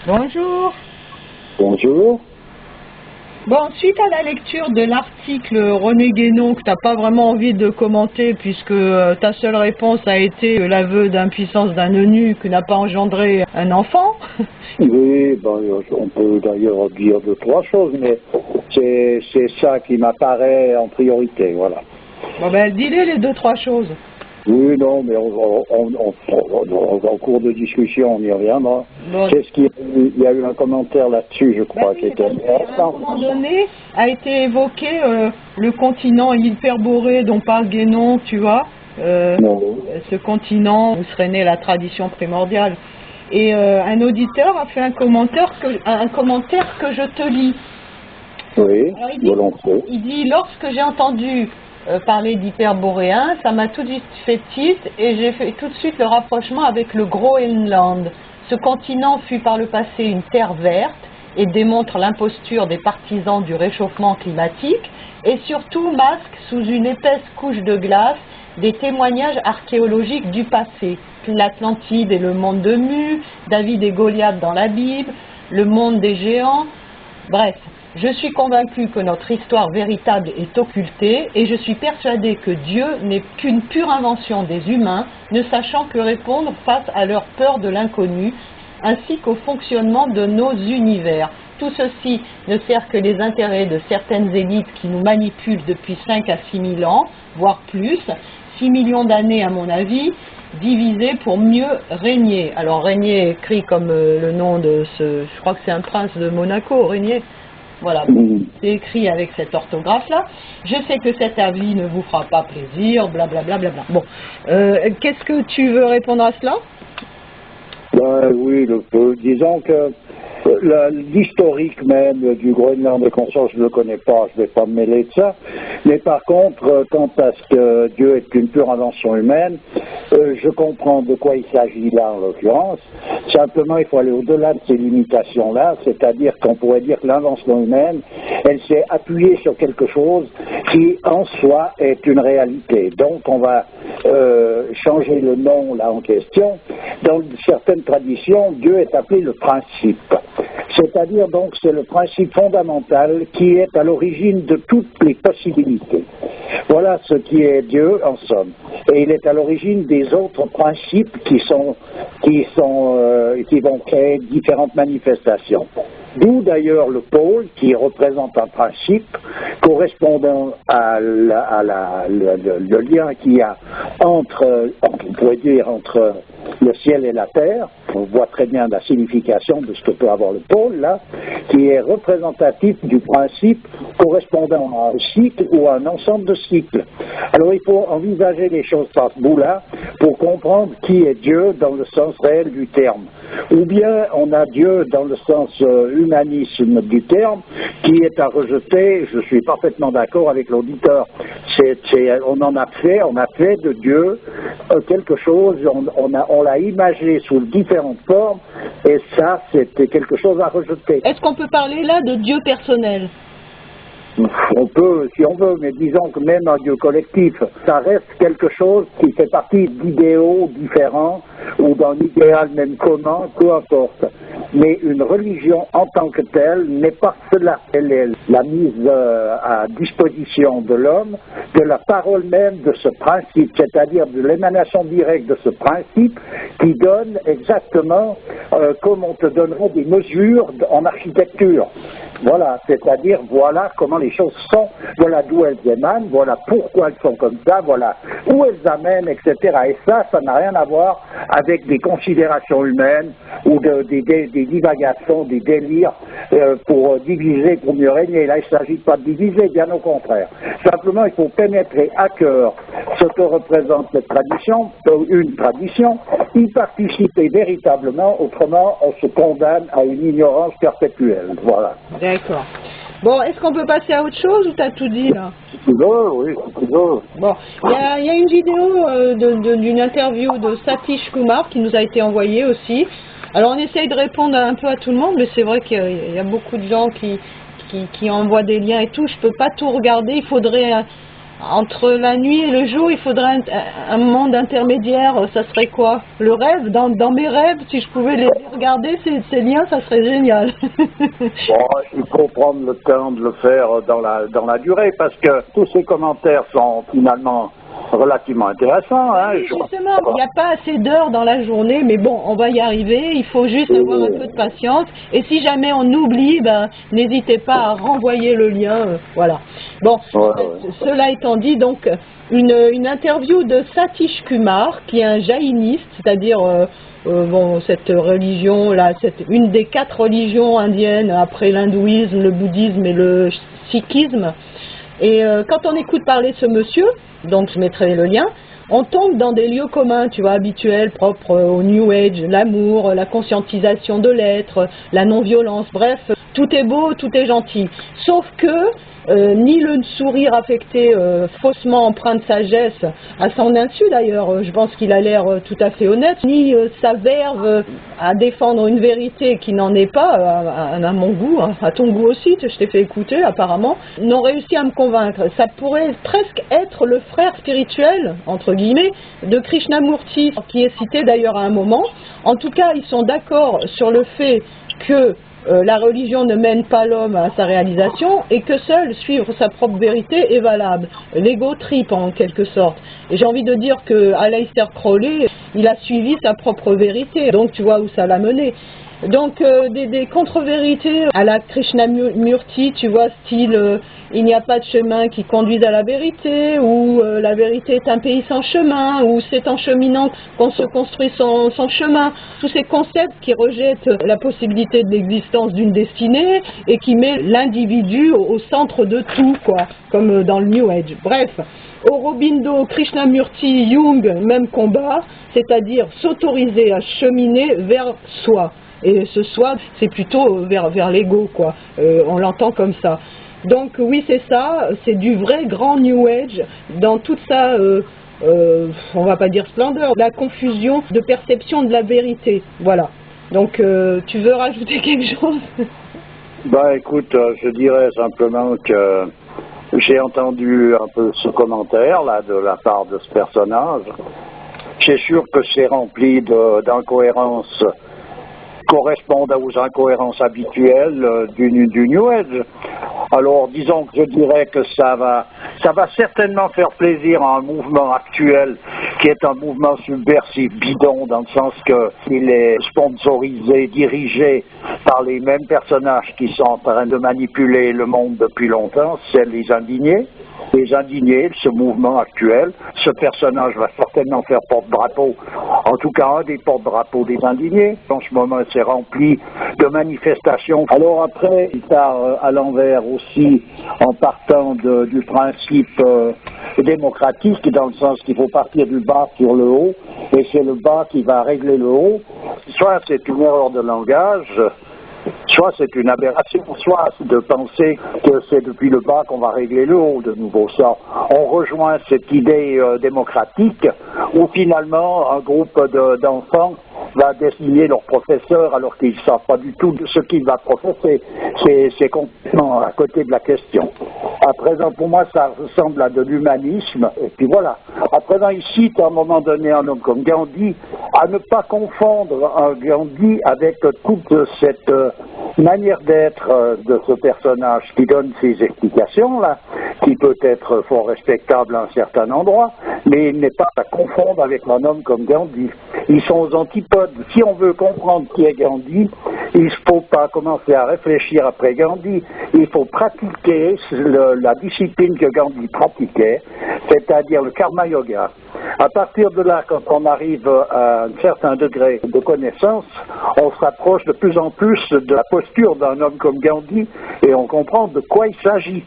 Bonjour. Bonjour. Bon, suite à la lecture de l'article René Guénon que tu n'as pas vraiment envie de commenter puisque ta seule réponse a été l'aveu d'impuissance d'un eunuque qui n'a pas engendré un enfant. Oui, ben, on peut d'ailleurs dire deux, trois choses, mais c'est ça qui m'apparaît en priorité, voilà. Bon ben, dis-les les deux, trois choses. Oui, non, mais en cours de discussion, on y reviendra. Bon. Il y a eu un commentaire là-dessus, je crois, qui était intéressant. À un moment donné, a été évoqué le continent hyperboré dont parle Guénon, tu vois, ce continent où serait née la tradition primordiale. Et un auditeur a fait un commentaire que je te lis. Oui, alors, volontiers. Il dit, lorsque j'ai entendu parler d'hyperboréen, ça m'a tout de suite fait tilt et j'ai fait tout de suite le rapprochement avec le Groenland. Ce continent fut par le passé une terre verte et démontre l'imposture des partisans du réchauffement climatique et surtout masque sous une épaisse couche de glace des témoignages archéologiques du passé. L'Atlantide et le monde de Mu, David et Goliath dans la Bible, le monde des géants, bref. Je suis convaincu que notre histoire véritable est occultée et je suis persuadé que Dieu n'est qu'une pure invention des humains, ne sachant que répondre face à leur peur de l'inconnu, ainsi qu'au fonctionnement de nos univers. Tout ceci ne sert que les intérêts de certaines élites qui nous manipulent depuis 5 à 6 000 ans, voire plus, 6 millions d'années à mon avis, divisés pour mieux régner. Alors régner écrit comme le nom de je crois que c'est un prince de Monaco, Régnier. Voilà, c'est écrit avec cette orthographe-là. Je sais que cet avis ne vous fera pas plaisir, blablabla. Bon, qu'est-ce que tu veux répondre à cela? Ben, oui, disons que l'historique même du Groenland de conscience, je ne le connais pas, je ne vais pas me mêler de ça. Mais par contre, quant à ce que Dieu est une pure invention humaine, je comprends de quoi il s'agit là en l'occurrence. Simplement, il faut aller au-delà de ces limitations-là, c'est-à-dire qu'on pourrait dire que l'invention humaine, elle s'est appuyée sur quelque chose qui en soi est une réalité. Donc on va changer le nom là en question. Dans certaines traditions, Dieu est appelé le principe. C'est-à-dire donc c'est le principe fondamental qui est à l'origine de toutes les possibilités. Voilà ce qui est Dieu en somme. Et il est à l'origine des autres principes qui vont créer différentes manifestations. D'où d'ailleurs le pôle qui représente un principe correspondant à le lien qu'il y a entre, on pourrait dire, entre le ciel et la terre. On voit très bien la signification de ce que peut avoir le pôle là, qui est représentatif du principe correspondant à un cycle ou à un ensemble de cycles. Alors il faut envisager les choses par ce bout-là pour comprendre qui est Dieu dans le sens réel du terme. Ou bien on a Dieu dans le sens humanisme du terme qui est à rejeter. Je suis parfaitement d'accord avec l'auditeur. On a fait de Dieu quelque chose, on l'a imagé sous différentes formes et ça c'était quelque chose à rejeter. Est-ce qu'on peut parler là de Dieu personnel? On peut, si on veut, mais disons que même un Dieu collectif, ça reste quelque chose qui fait partie d'idéaux différents ou d'un idéal même commun, peu importe. Mais une religion en tant que telle n'est pas cela. Elle est la mise à disposition de l'homme de la parole même de ce principe, c'est-à-dire de l'émanation directe de ce principe qui donne exactement comme on te donnerait des mesures en architecture. Voilà, c'est-à-dire voilà comment les choses sont, voilà d'où elles émanent, voilà pourquoi elles sont comme ça, voilà où elles amènent, etc. Et ça n'a rien à voir avec des considérations humaines ou des divagations, des délires pour diviser, pour mieux régner. Là, il ne s'agit pas de diviser, bien au contraire. Simplement, il faut pénétrer à cœur ce que représente cette tradition, une tradition, y participer véritablement, autrement on se condamne à une ignorance perpétuelle. Voilà. D'accord. Bon, est-ce qu'on peut passer à autre chose ou t'as tout dit là? Si tu veux, oui, si tu veux. Bon, il y a une vidéo d'une interview de Satish Kumar qui nous a été envoyée aussi. Alors on essaye de répondre un peu à tout le monde, mais c'est vrai qu'il y a beaucoup de gens qui envoient des liens et tout. Je peux pas tout regarder, il faudrait... Entre la nuit et le jour, il faudrait un monde intermédiaire. Ça serait quoi? Le rêve? Dans mes rêves, si je pouvais les lire regarder ces liens, ça serait génial. Bon, il faut prendre le temps de le faire dans la durée, parce que tous ces commentaires sont finalement relativement intéressant. Hein, justement, il n'y a pas assez d'heures dans la journée, mais bon, on va y arriver. Il faut juste avoir un peu de patience. Et si jamais on oublie, ben, n'hésitez pas à renvoyer le lien. Voilà. Bon, cela étant dit, donc, une interview de Satish Kumar, qui est un jaïniste, c'est-à-dire bon, cette religion-là, c'est une des 4 religions indiennes après l'hindouisme, le bouddhisme et le sikhisme. Et quand on écoute parler ce monsieur, donc je mettrai le lien, on tombe dans des lieux communs, tu vois, habituels, propres au New Age, l'amour, la conscientisation de l'être, la non-violence, bref, tout est beau, tout est gentil. Sauf que ni le sourire affecté, faussement empreint de sagesse, à son insu d'ailleurs, je pense qu'il a l'air tout à fait honnête, ni sa verve à défendre une vérité qui n'en est pas, à mon goût, hein, à ton goût aussi, je t'ai fait écouter apparemment, n'ont réussi à me convaincre. Ça pourrait presque être le frère spirituel, entre guillemets, de Krishnamurti, qui est cité d'ailleurs à un moment. En tout cas, ils sont d'accord sur le fait que la religion ne mène pas l'homme à sa réalisation et que seul suivre sa propre vérité est valable. L'ego trip en quelque sorte. Et j'ai envie de dire que Aleister Crowley, il a suivi sa propre vérité. Donc tu vois où ça l'a mené. Donc des contre-vérités à la Krishnamurti, tu vois, style il n'y a pas de chemin qui conduise à la vérité, ou la vérité est un pays sans chemin, ou c'est en cheminant qu'on se construit son chemin. Tous ces concepts qui rejettent la possibilité de l'existence d'une destinée et qui met l'individu au centre de tout, quoi, comme dans le New Age. Bref, Aurobindo, Krishnamurti, Jung, même combat, c'est-à-dire s'autoriser à cheminer vers soi. Et ce soi, c'est plutôt vers l'ego, quoi. On l'entend comme ça. Donc oui, c'est ça, c'est du vrai grand New Age dans toute sa, on va pas dire splendeur, la confusion de perception de la vérité. Voilà. Donc tu veux rajouter quelque chose? Ben écoute, je dirais simplement que j'ai entendu un peu ce commentaire là de la part de ce personnage. C'est sûr que c'est rempli d'incohérences correspondent aux incohérences habituelles du New Age. Alors disons que je dirais que ça va certainement faire plaisir à un mouvement actuel qui est un mouvement subversif bidon, dans le sens qu'il est sponsorisé, dirigé par les mêmes personnages qui sont en train de manipuler le monde depuis longtemps, c'est les indignés. Les indignés, ce mouvement actuel, ce personnage va certainement faire porte-drapeau, en tout cas un des porte-drapeaux des indignés. En ce moment, c'est rempli de manifestations. Alors après, il part à l'envers aussi en partant du principe démocratique, dans le sens qu'il faut partir du bas sur le haut, et c'est le bas qui va régler le haut. Soit c'est une erreur de langage, soit c'est une aberration, soit de penser que c'est depuis le bas qu'on va régler le haut de nouveau. Ça, on rejoint cette idée démocratique où finalement un groupe d'enfants va désigner leur professeur alors qu'ils ne savent pas du tout ce qu'il va professer. C'est complètement à côté de la question. À présent, pour moi, ça ressemble à de l'humanisme, et puis voilà. À présent, il cite à un moment donné un homme comme Gandhi, à ne pas confondre un Gandhi avec toute cette manière d'être de ce personnage qui donne ces explications-là, qui peut être fort respectable à un certain endroit, mais il n'est pas à confondre avec un homme comme Gandhi. Ils sont aux antipodes. Si on veut comprendre qui est Gandhi, il ne faut pas commencer à réfléchir après Gandhi, il faut pratiquer la discipline que Gandhi pratiquait, c'est-à-dire le karma yoga. À partir de là, quand on arrive à un certain degré de connaissance, on se rapproche de plus en plus de la posture d'un homme comme Gandhi et on comprend de quoi il s'agit.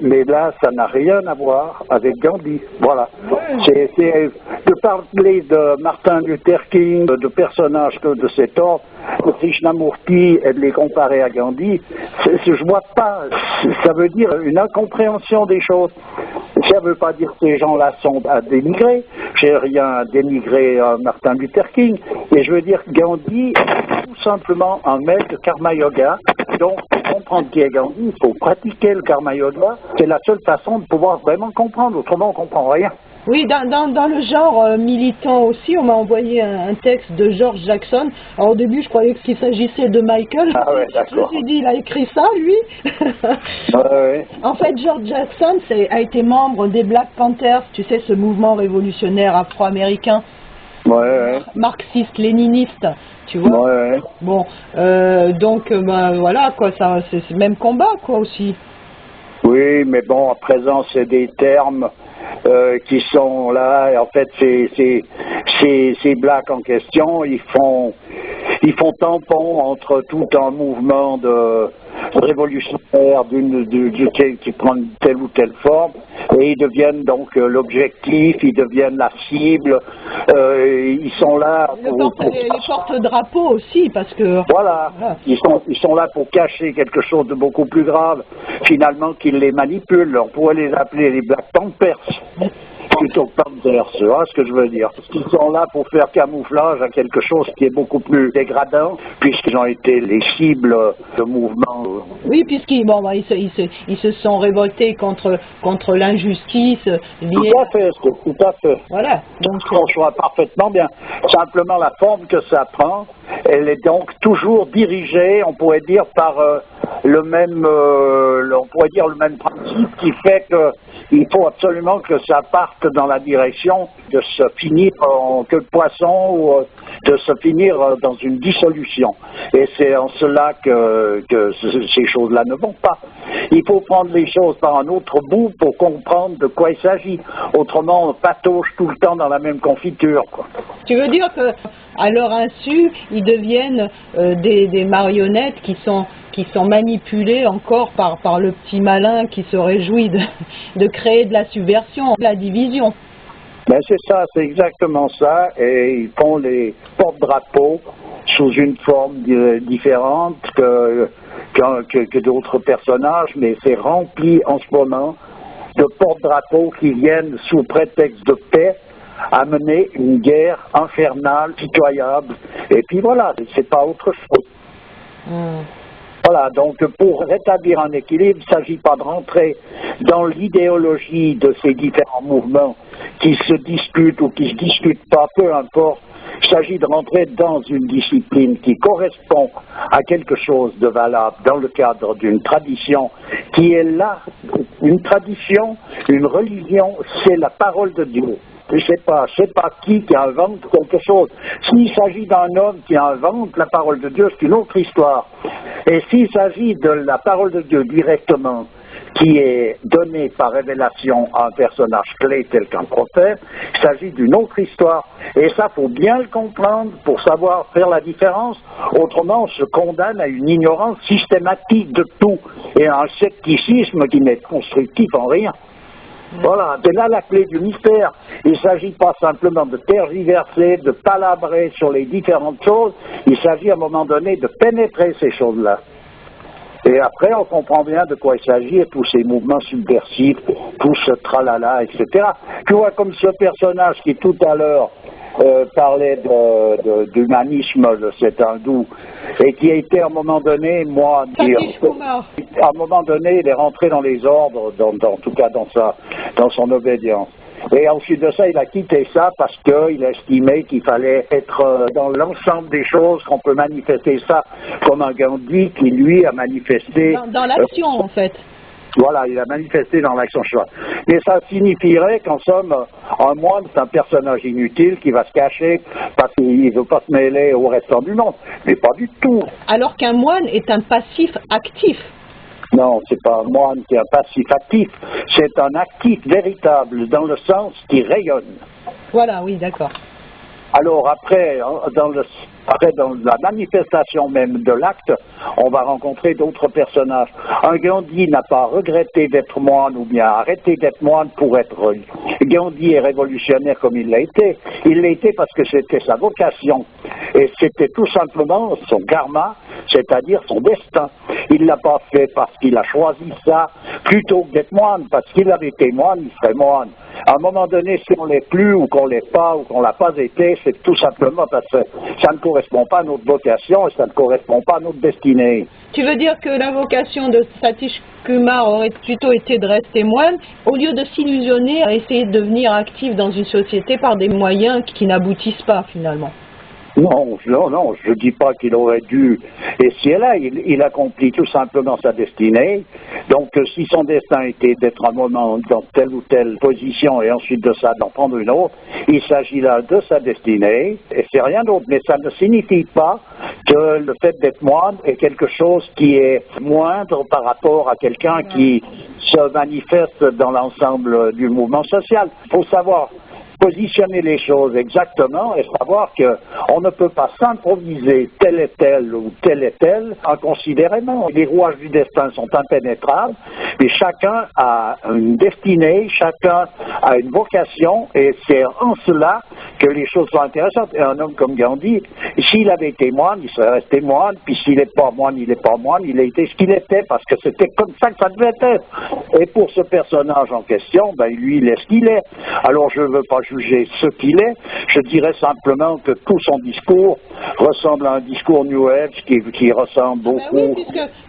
Mais là, ça n'a rien à voir avec Gandhi. Voilà. C'est de parler de Martin Luther King, de personnages de cet ordre, de Krishnamurti, et de les comparer à Gandhi, je vois pas. Ça veut dire une incompréhension des choses. Ça ne veut pas dire que ces gens-là sont à dénigrer. J'ai rien à dénigrer à Martin Luther King. Et je veux dire que Gandhi est tout simplement un maître de karma yoga. Donc, pour comprendre qui est Gandhi, il faut pratiquer le karma yoga. C'est la seule façon de pouvoir vraiment comprendre. Autrement, on ne comprend rien. Oui, dans le genre militant aussi, on m'a envoyé un texte de George Jackson. Alors, au début, je croyais qu'il s'agissait de Michael. Ah ouais, Je me d'accord. suis dit, il a écrit ça, lui. Ouais. En fait, George Jackson a été membre des Black Panthers, tu sais, ce mouvement révolutionnaire afro-américain, Ouais. marxiste-léniniste, tu vois. Ouais. Bon, donc, ben, voilà, quoi, ça, c'est le même combat, quoi, aussi. Oui, mais bon, à présent, c'est des termes qui sont là. Et en fait, ces blacks en question, ils font tampon entre tout un mouvement de révolutionnaire qui prend telle ou telle forme, et ils deviennent donc l'objectif, ils deviennent la cible. Ils sont là Les porte-drapeaux aussi, parce que... Voilà, ils sont là pour cacher quelque chose de beaucoup plus grave, finalement, qu'ils les manipulent. On pourrait les appeler les Black Panthers, plutôt que Panthers, tu vois ce que je veux dire. Ils sont là pour faire camouflage à quelque chose qui est beaucoup plus dégradant, puisqu'ils ont été les cibles de mouvements. Oui, puisqu'ils ils se sont révoltés contre l'injustice liée... Tout à fait, tout à fait. Voilà. Donc, on voit parfaitement bien. Simplement la forme que ça prend, elle est donc toujours dirigée, on pourrait dire, par le même principe qui fait qu'il faut absolument que ça parte dans la direction de se finir en queue de poisson ou de se finir dans une dissolution. Et c'est en cela que ces choses-là ne vont pas. Il faut prendre les choses par un autre bout pour comprendre de quoi il s'agit. Autrement, on patauge tout le temps dans la même confiture, quoi. Tu veux dire que, à leur insu, ils deviennent des marionnettes qui sont manipulées encore par le petit malin qui se réjouit de créer de la subversion, de la division. Ben c'est ça, c'est exactement ça, et ils font les porte-drapeaux sous une forme différente que d'autres personnages, mais c'est rempli en ce moment de porte-drapeaux qui viennent sous prétexte de paix amener une guerre infernale, pitoyable, et puis voilà, c'est pas autre chose. Voilà, donc pour rétablir un équilibre, il ne s'agit pas de rentrer dans l'idéologie de ces différents mouvements qui se discutent ou qui ne se discutent pas, peu importe. Il s'agit de rentrer dans une discipline qui correspond à quelque chose de valable dans le cadre d'une tradition qui est là, une tradition, une religion, c'est la parole de Dieu. Je sais pas qui invente quelque chose. S'il s'agit d'un homme qui invente la parole de Dieu, c'est une autre histoire. Et s'il s'agit de la parole de Dieu directement, qui est donnée par révélation à un personnage clé tel qu'un prophète, il s'agit d'une autre histoire. Et ça, faut bien le comprendre pour savoir faire la différence. Autrement, on se condamne à une ignorance systématique de tout et à un scepticisme qui n'est constructif en rien. Voilà, c'est là la clé du mystère. Il ne s'agit pas simplement de tergiverser, de palabrer sur les différentes choses, il s'agit à un moment donné de pénétrer ces choses-là. Et après, on comprend bien de quoi il s'agit, et tous ces mouvements subversifs, tout ce tralala, etc. Tu vois, comme ce personnage qui tout à l'heure parlait d'humanisme de cet hindou, et qui a été à un moment donné, à un moment donné, il est rentré dans les ordres, en tout cas dans son obédience. Et ensuite de ça, il a quitté ça parce qu'il a estimé qu'il fallait être dans l'ensemble des choses, qu'on peut manifester ça comme un Gandhi qui, lui, a manifesté... Dans l'action, en fait. Voilà, il a manifesté dans l'action cheval. Mais ça signifierait qu'en somme, un moine, c'est un personnage inutile qui va se cacher parce qu'il ne veut pas se mêler au restant du monde. Mais pas du tout. Alors qu'un moine est un passif actif. Non, c'est pas un moine qui est un passif actif. C'est un actif véritable dans le sens qui rayonne. Voilà, oui, d'accord. Alors après, dans la manifestation même de l'acte, on va rencontrer d'autres personnages. Un Gandhi n'a pas regretté d'être moine ou bien arrêté d'être moine pour être... Gandhi est révolutionnaire comme il l'a été. Il l'a été parce que c'était sa vocation. Et c'était tout simplement son karma, c'est-à-dire son destin. Il ne l'a pas fait parce qu'il a choisi ça, plutôt que d'être moine, parce qu'il avait été moine, il serait moine. À un moment donné, si on ne l'est plus, ou qu'on ne l'est pas, ou qu'on ne l'a pas été, c'est tout simplement parce que ça ne correspond pas à notre vocation et ça ne correspond pas à notre destinée. Tu veux dire que la vocation de Satish Kumar aurait plutôt été de rester moine, au lieu de s'illusionner à essayer de devenir actif dans une société par des moyens qui n'aboutissent pas finalement? Non, je dis pas qu'il aurait dû. Et si là, il accomplit tout simplement sa destinée. Donc, si son destin était d'être un moment dans telle ou telle position et ensuite de ça d'en prendre une autre, il s'agit là de sa destinée et c'est rien d'autre. Mais ça ne signifie pas que le fait d'être moine est quelque chose qui est moindre par rapport à quelqu'un qui se manifeste dans l'ensemble du mouvement social. Il faut savoir positionner les choses exactement et savoir qu'on ne peut pas s'improviser tel et tel ou tel et tel inconsidérément. Les rouages du destin sont impénétrables, mais chacun a une destinée, chacun a une vocation et c'est en cela que les choses sont intéressantes. Et un homme comme Gandhi, s'il avait été moine, il serait resté moine, puis s'il n'est pas moine, il n'est pas moine, il a été ce qu'il était parce que c'était comme ça que ça devait être. Et pour ce personnage en question, ben, lui, il est ce qu'il est. Alors je ne veux pas juger ce qu'il est, je dirais simplement que tout son discours ressemble à un discours New Age qui ressemble beaucoup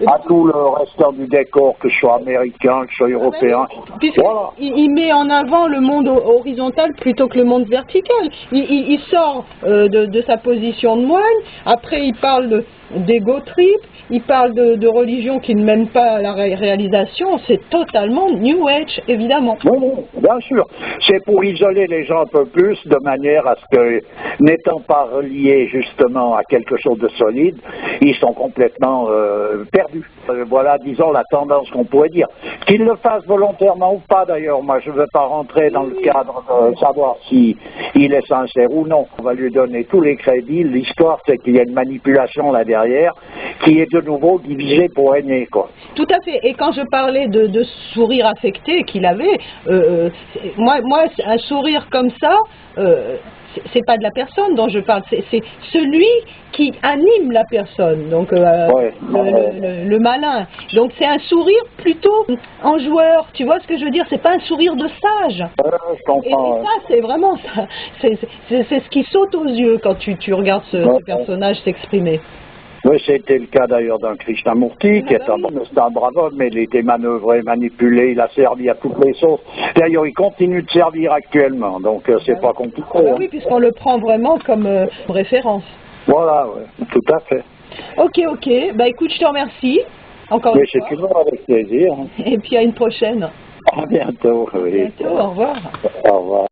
à tout le restant du décor, que je sois américain, que je sois européen. Voilà. Il met en avant le monde horizontal plutôt que le monde vertical. Il sort de sa position de moine, après il parle d'ego trip, il parle de religion qui ne mène pas à la réalisation, c'est totalement New Age, évidemment. Oui, bien sûr. C'est pour isoler les gens un peu plus, de manière à ce que, n'étant pas reliés justement à quelque chose de solide, ils sont complètement perdus. Voilà, disons, la tendance qu'on pourrait dire. Qu'ils le fassent volontairement ou pas, d'ailleurs, moi je ne veux pas rentrer dans le cadre de savoir si il est sincère ou non. On va lui donner tous les crédits. L'histoire, c'est qu'il y a une manipulation là derrière, qui est de nouveau divisée pour régner, quoi. Tout à fait. Et quand je parlais de sourire affecté qu'il avait, moi, un sourire comme ça, c'est pas de la personne dont je parle, c'est celui qui anime la personne, donc le malin. Donc c'est un sourire plutôt en joueur, tu vois ce que je veux dire, c'est pas un sourire de sage. Je comprends. Et ça, c'est vraiment ça, c'est ce qui saute aux yeux quand tu regardes ce personnage s'exprimer. Oui, c'était le cas d'ailleurs d'un Krishnamurti, qui est un brave homme, mais il était manœuvré, manipulé, il a servi à toutes les sauces. D'ailleurs, il continue de servir actuellement, donc c'est pas compliqué. Oui, puisqu'on le prend vraiment comme référence. Voilà, oui, tout à fait. Ok, bah écoute, je te remercie, encore une fois. Mais c'est toujours avec plaisir. Et puis à une prochaine. À bientôt, oui. À bientôt, au revoir. Au revoir.